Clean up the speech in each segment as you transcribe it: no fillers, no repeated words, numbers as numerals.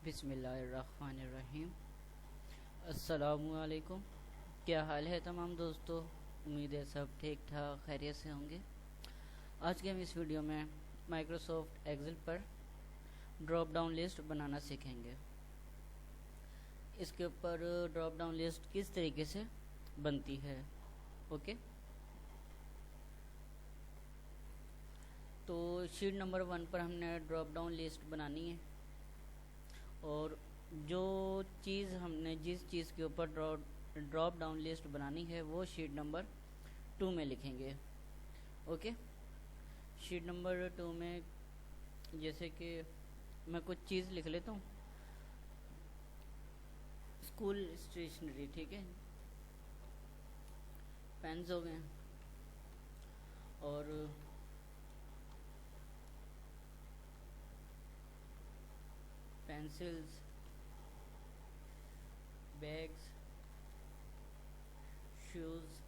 बिस्मिल्लाहिर्रहमानिर्रहीम। अस्सलामुअलैकुम। क्या हाल है तमाम दोस्तों? उम्मीद है सब ठीक ठाक खैरियत से होंगे। आज के हम इस वीडियो में माइक्रोसॉफ्ट एक्सेल पर ड्रॉप डाउन लिस्ट बनाना सीखेंगे। इसके ऊपर ड्रॉप डाउन लिस्ट किस तरीके से बनती है। ओके, तो शीट नंबर 1 पर हमने ड्रॉप डाउन लिस्ट बनानी है और जो चीज़ हमने जिस चीज़ के ऊपर ड्रॉप डाउन लिस्ट बनानी है वो शीट नंबर 2 में लिखेंगे। ओके, शीट नंबर 2 में जैसे कि मैं कुछ चीज़ लिख लेता हूँ। स्कूल स्टेशनरी, ठीक है, पेन्स हो गए और pencils, bags, shoes,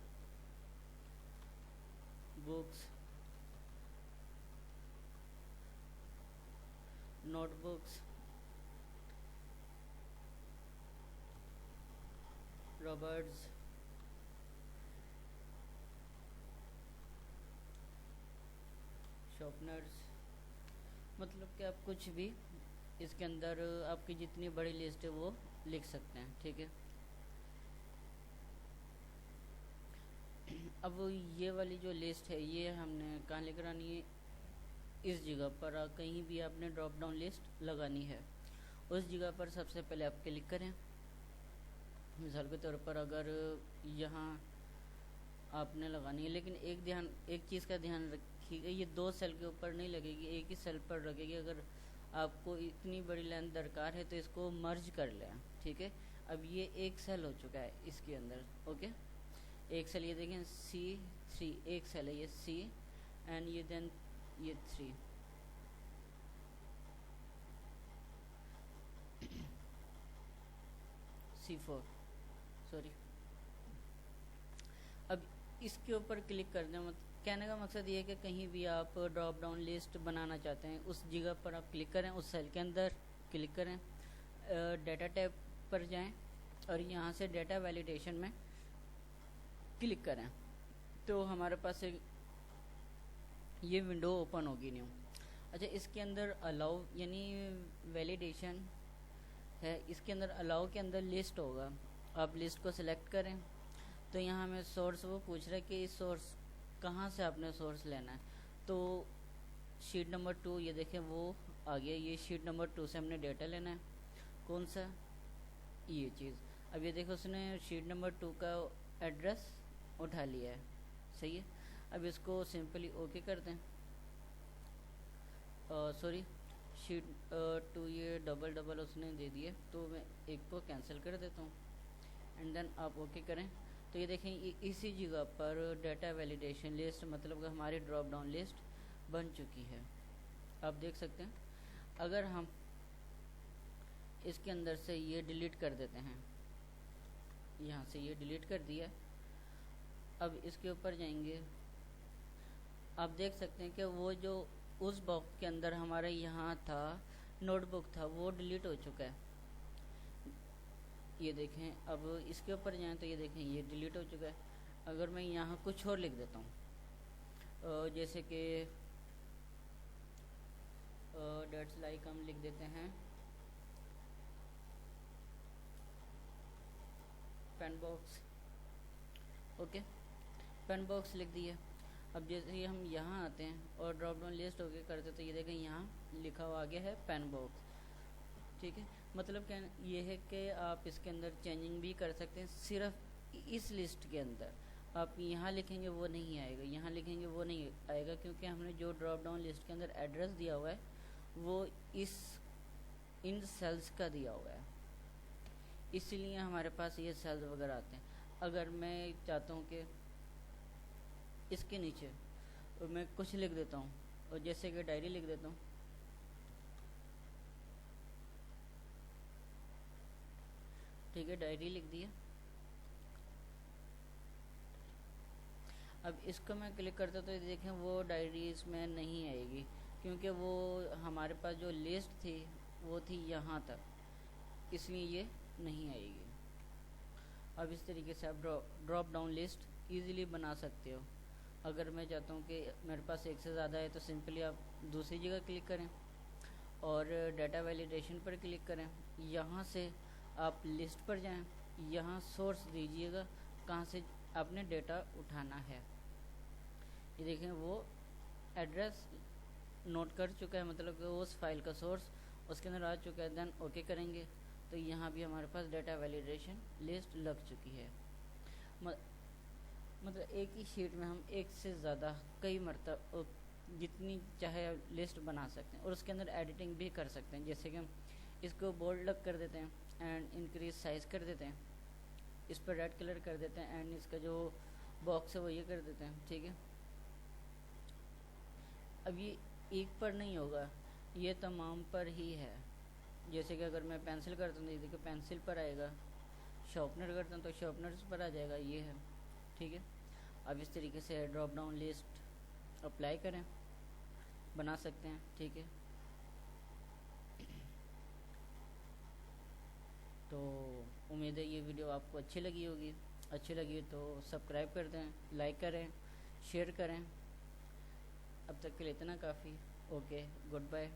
books, notebooks, rubbers, sharpeners, मतलब कि आप कुछ भी इसके अंदर आपकी जितनी बड़ी लिस्ट है वो लिख सकते हैं। ठीक है, अब ये वाली जो लिस्ट है ये हमने कहाँ लेकर आनी है? इस जगह पर कहीं भी आपने ड्रॉप डाउन लिस्ट लगानी है उस जगह पर सबसे पहले आप क्लिक करें। मिसाल के तौर पर अगर यहाँ आपने लगानी है, लेकिन एक चीज़ का ध्यान रखिएगा, ये 2 सेल के ऊपर नहीं लगेगी, एक ही सेल पर लगेगी। अगर आपको इतनी बड़ी लाइन दरकार है तो इसको मर्ज कर लें। ठीक है, अब ये एक सेल हो चुका है इसके अंदर। ओके, एक सेल ये देखें C3, एक सेल है ये C एंड ये देन ये 3। C4, sorry. अब इसके ऊपर क्लिक कर दें। कहने का मकसद ये है कि कहीं भी आप ड्रॉप डाउन लिस्ट बनाना चाहते हैं उस जगह पर आप क्लिक करें, उस सेल के अंदर क्लिक करें, डेटा टैब पर जाएं और यहाँ से डेटा वैलिडेशन में क्लिक करें तो हमारे पास एक ये विंडो ओपन होगी न्यू। अच्छा, इसके अंदर अलाउ यानी वैलिडेशन है, इसके अंदर अलाउ के अंदर लिस्ट होगा। आप लिस्ट को सिलेक्ट करें तो यहाँ हमें सोर्स वो पूछ रहा है कि इस सोर्स कहाँ से आपने सोर्स लेना है। तो शीट नंबर 2 ये देखें वो आ गया। ये शीट नंबर 2 से हमने डेटा लेना है। कौन सा? ये चीज़। अब ये देखो उसने शीट नंबर 2 का एड्रेस उठा लिया है। सही है, अब इसको सिंपली ओके कर दें। सॉरी, शीट 2 ये डबल उसने दे दिए तो मैं एक को कैंसिल कर देता हूँ एंड देन आप ओके करें। तो ये देखें इसी जगह पर डेटा वैलिडेशन लिस्ट मतलब कि हमारी ड्रॉप डाउन लिस्ट बन चुकी है। आप देख सकते हैं। अगर हम इसके अंदर से ये डिलीट कर देते हैं, यहाँ से ये डिलीट कर दिया, अब इसके ऊपर जाएंगे, आप देख सकते हैं कि वो जो उस बॉक्स के अंदर हमारे यहाँ था नोटबुक था वो डिलीट हो चुका है। ये देखें, अब इसके ऊपर जाएं तो ये देखें ये डिलीट हो चुका है। अगर मैं यहाँ कुछ और लिख देता हूँ जैसे कि डेट्स लाइक हम लिख देते हैं pen box. Okay, pen box लिख दिया। अब जैसे ही हम यहाँ आते हैं और ड्रॉप डाउन लिस्ट ओके करते तो ये देखें यहाँ लिखा हुआ आ गया है पेन बॉक्स। ठीक है, मतलब क्या ये है कि आप इसके अंदर चेंजिंग भी कर सकते हैं। सिर्फ इस लिस्ट के अंदर आप यहाँ लिखेंगे वो नहीं आएगा, यहाँ लिखेंगे वो नहीं आएगा, क्योंकि हमने जो ड्रॉप डाउन लिस्ट के अंदर एड्रेस दिया हुआ है वो इन सेल्स का दिया हुआ है, इसीलिए हमारे पास ये सेल्स वगैरह आते हैं। अगर मैं चाहता हूँ कि इसके नीचे मैं कुछ लिख देता हूँ और जैसे कि डायरी लिख देता हूँ, ठीक है, डायरी लिख दिया। अब इसको मैं क्लिक करता तो देखें वो डायरी इसमें नहीं आएगी, क्योंकि वो हमारे पास जो लिस्ट थी वो थी यहाँ तक। इसलिए ये नहीं आएगी। अब इस तरीके से आप ड्रॉप डाउन लिस्ट ईज़िली बना सकते हो। अगर मैं चाहता हूँ कि मेरे पास एक से ज़्यादा है तो सिंपली आप दूसरी जगह क्लिक करें और डाटा वैलिडेशन पर क्लिक करें। यहाँ से आप लिस्ट पर जाएं, यहाँ सोर्स दीजिएगा कहाँ से आपने डेटा उठाना है। ये देखें वो एड्रेस नोट कर चुका है, मतलब कि उस फाइल का सोर्स उसके अंदर आ चुका है। देन ओके करेंगे तो यहाँ भी हमारे पास डेटा वैलिडेशन लिस्ट लग चुकी है। मतलब एक ही शीट में हम एक से ज़्यादा कई मरतबा जितनी चाहे लिस्ट बना सकते हैं और उसके अंदर एडिटिंग भी कर सकते हैं। जैसे कि हम इसको बोल्ड लग कर देते हैं एंड इंक्रीज साइज़ कर देते हैं, इस पर रेड कलर कर देते हैं एंड इसका जो बॉक्स है वो ये कर देते हैं, ठीक है। अब ये एक पर नहीं होगा, ये तमाम पर ही है। जैसे कि अगर मैं पेंसिल करता हूँ तो देखिए पेंसिल पर आएगा, शार्पनर करता हूँ तो शार्पनर पर आ जाएगा, ये है, ठीक है। अब इस तरीके से ड्रॉप डाउन लिस्ट अप्लाई करें, बना सकते हैं, ठीक है। तो उम्मीद है ये वीडियो आपको अच्छी लगी होगी। अच्छी लगी तो सब्सक्राइब कर दें, लाइक करें, शेयर करें। अब तक के लिए इतना काफ़ी। Okay, good bye.